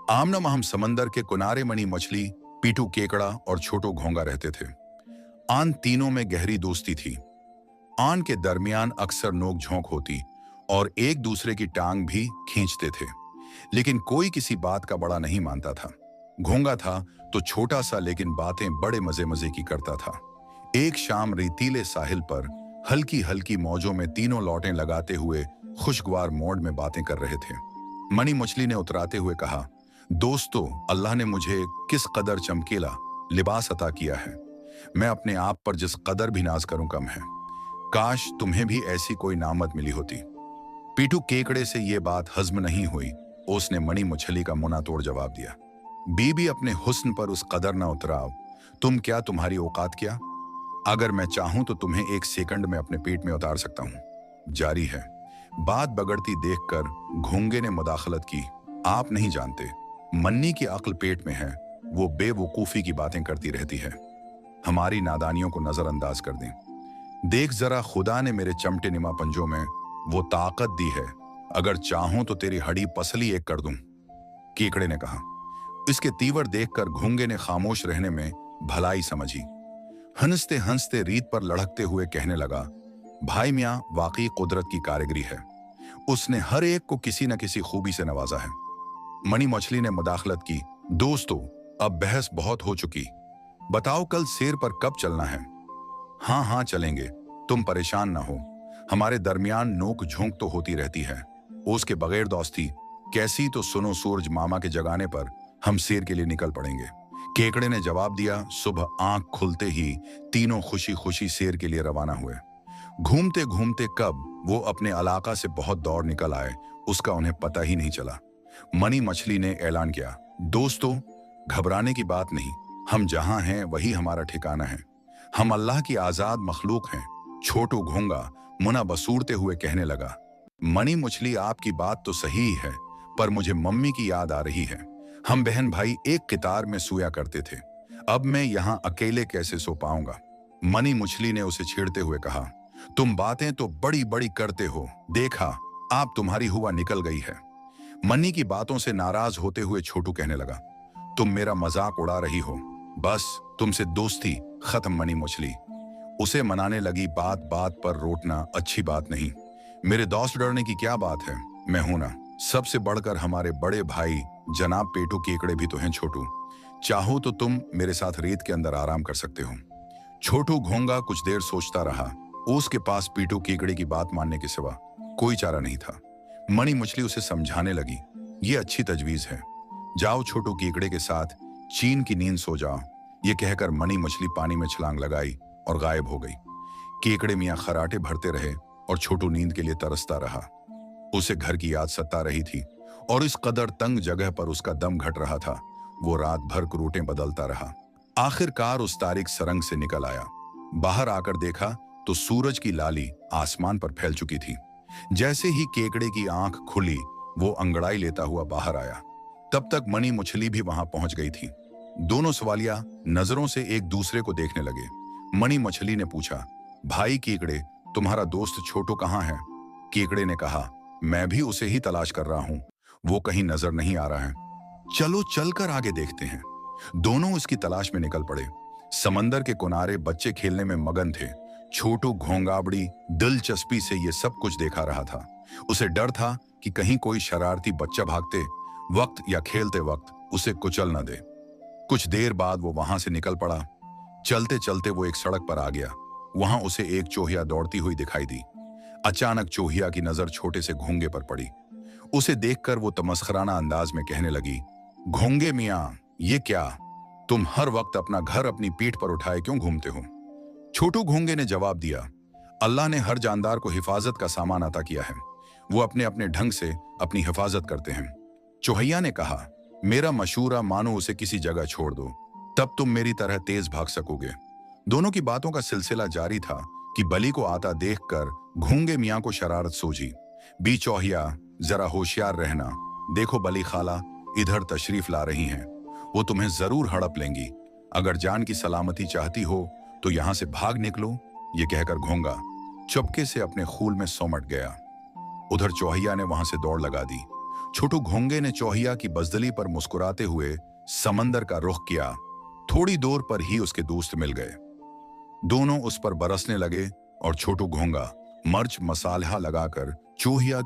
आमना महम समंदर के किनारे मणि मछली, पीटू केकड़ा और छोटू घोंगा रहते थे। आन तीनों में गहरी दोस्ती थी। आन के दरमियान अक्सर नोक झोंक होती और एक दूसरे की टांग भी खींचते थे, लेकिन कोई किसी बात का बड़ा नहीं मानता था। घोंगा था तो छोटा सा, लेकिन बातें बड़े मजे मजे की करता था। एक शाम रेतीले साहिल पर हल्की हल्की मौजों में तीनों लौटें लगाते हुए खुशगवार मोड में बातें कर रहे थे। मणि मछली ने उतराते हुए कहा, दोस्तों, अल्लाह ने मुझे किस कदर चमकीला लिबास अता किया है। मैं अपने आप पर जिस कदर भी नाज करूं कम है। काश तुम्हें भी ऐसी कोई नामत मिली होती। पीटू केकड़े से ये बात हज्म नहीं हुई। उसने मणि मछली का मुना तोड़ जवाब दिया, बीबी अपने हुस्न पर उस कदर ना उतराव। तुम क्या, तुम्हारी औकात क्या? अगर मैं चाहूं तो तुम्हें एक सेकंड में अपने पेट में उतार सकता हूं। जारी है। बात बगड़ती देखकर घोंगे ने मुदाखलत की, आप नहीं जानते, मन्नी की अक्ल पेट में है, वो बेवकूफी की बातें करती रहती है। हमारी नादानियों को नजरअंदाज कर दें। देख जरा, खुदा ने मेरे चमटे निमा पंजों में वो ताकत दी है, अगर चाहूं तो तेरी हड्डी पसली एक कर दूं। केकड़े ने कहा। इसके तीवर देखकर घोंगे ने खामोश रहने में भलाई समझी। हंसते हंसते रीत पर लड़कते हुए कहने लगा, भाई मियाँ वाकई कुदरत की कारीगरी है। उसने हर एक को किसी न किसी खूबी से नवाजा है। मणि मछली ने मुदाखलत की, दोस्तों, अब बहस बहुत हो चुकी। बताओ कल शेर पर कब चलना है? हाँ हाँ चलेंगे, तुम परेशान ना हो। हमारे दरमियान नोक झोंक तो होती रहती है, उसके बगैर दोस्ती कैसी? तो सुनो, सूरज मामा के जगाने पर हम शेर के लिए निकल पड़ेंगे। केकड़े ने जवाब दिया। सुबह आंख खुलते ही तीनों खुशी खुशी शेर के लिए रवाना हुए। घूमते घूमते कब वो अपने इलाका से बहुत दौड़ निकल आए, उसका उन्हें पता ही नहीं चला। मणि मछली ने ऐलान किया, दोस्तों, घबराने की बात नहीं, हम जहां हैं वही हमारा ठिकाना है। हम अल्लाह की आजाद मखलूक हैं। छोटू घोंगा मुना बसूरते हुए कहने लगा, मणि मछली, आपकी बात तो सही है, पर मुझे मम्मी की याद आ रही है। हम बहन भाई एक कितार में सोया करते थे, अब मैं यहाँ अकेले कैसे सो पाऊंगा? मणि मछली ने उसे छेड़ते हुए कहा, तुम बातें तो बड़ी बड़ी करते हो, देखा आप तुम्हारी हुआ निकल गई है। मन्नी की बातों से नाराज होते हुए छोटू कहने लगा, तुम मेरा मजाक उड़ा रही हो, बस तुमसे दोस्ती खत्म। मणि मछली उसे मनाने लगी, बात बात पर रोटना अच्छी बात नहीं। मेरे दोस्त डरने की क्या बात है, मैं हूं ना। सबसे बढ़कर हमारे बड़े भाई जनाब पेटू केकड़े भी तो हैं। छोटू, चाहो तो तुम मेरे साथ रेत के अंदर आराम कर सकते हो। छोटू घोंगा कुछ देर सोचता रहा। उसके पास पीटू केकड़े की बात मानने के सिवा कोई चारा नहीं था। मणि मछली उसे समझाने लगी, ये अच्छी तजवीज है, जाओ छोटू केकड़े के साथ चीन की नींद सो जाओ। ये कहकर मणि मछली पानी में छलांग लगाई और गायब हो गई। केकड़े मियाँ खराटे भरते रहे और छोटू नींद के लिए तरसता रहा। उसे घर की याद सता रही थी और इस कदर तंग जगह पर उसका दम घट रहा था, वो रात भर करूटें बदलता रहा। आखिरकार उस तारीख सरंग से निकल आया। बाहर आकर देखा तो सूरज की लाली आसमान पर फैल चुकी थी। जैसे ही केकड़े की आंख खुली, वो अंगड़ाई लेता हुआ बाहर आया। तब तक मणि मछली भी वहां पहुंच गई थी। दोनों सवालिया नजरों से एक दूसरे को देखने लगे। मणि मछली ने पूछा, भाई केकड़े, तुम्हारा दोस्त छोटू कहाँ है? केकड़े ने कहा, मैं भी उसे ही तलाश कर रहा हूं, वो कहीं नजर नहीं आ रहा है। चलो चलकर आगे देखते हैं। दोनों उसकी तलाश में निकल पड़े। समंदर के किनारे बच्चे खेलने में मगन थे। छोटू घोंगाबड़ी दिलचस्पी से ये सब कुछ देखा रहा था। उसे डर था कि कहीं कोई शरारती बच्चा भागते वक्त या खेलते वक्त उसे कुचल न दे। कुछ देर बाद वो वहां से निकल पड़ा। चलते चलते वो एक सड़क पर आ गया। वहां उसे एक चोहिया दौड़ती हुई दिखाई दी। अचानक चोहिया की नजर छोटे से घोंगे पर पड़ी। उसे देखकर वो तमस्खराना अंदाज में कहने लगी, घोंगे मियाँ, ये क्या, तुम हर वक्त अपना घर अपनी पीठ पर उठाए क्यों घूमते हो? छोटू घोंगे ने जवाब दिया, अल्लाह ने हर जानदार को हिफाजत का सामान अता किया है, वो अपने अपने ढंग से अपनी हिफाजत करते हैं। चोहिया ने कहा, मेरा मशूरा मानो उसे किसी जगह छोड़ दो, तब तुम मेरी तरह तेज भाग सकोगे। दोनों की बातों का सिलसिला जारी था कि बली को आता देखकर घोंगे मियाँ को शरारत सूझी। बी चौहिया, जरा होशियार रहना, देखो बली खाला इधर तशरीफ ला रही हैं, वो तुम्हें जरूर हड़प लेंगी। अगर जान की सलामती चाहती हो तो यहां से भाग निकलो। ये कहकर घोंगा चुपके से अपने खूल में सोमट गया। उधर चौहिया ने वहां से दौड़ लगा दी। छोटू घोंगे ने चौहिया की बजदली पर मुस्कुराते हुए समंदर का रुख किया। थोड़ी दूर पर ही उसके दोस्त मिल गए। दोनों उस पर बरसने लगे और छोटू घोंगा मर्च मसाला लगाकर चूहिया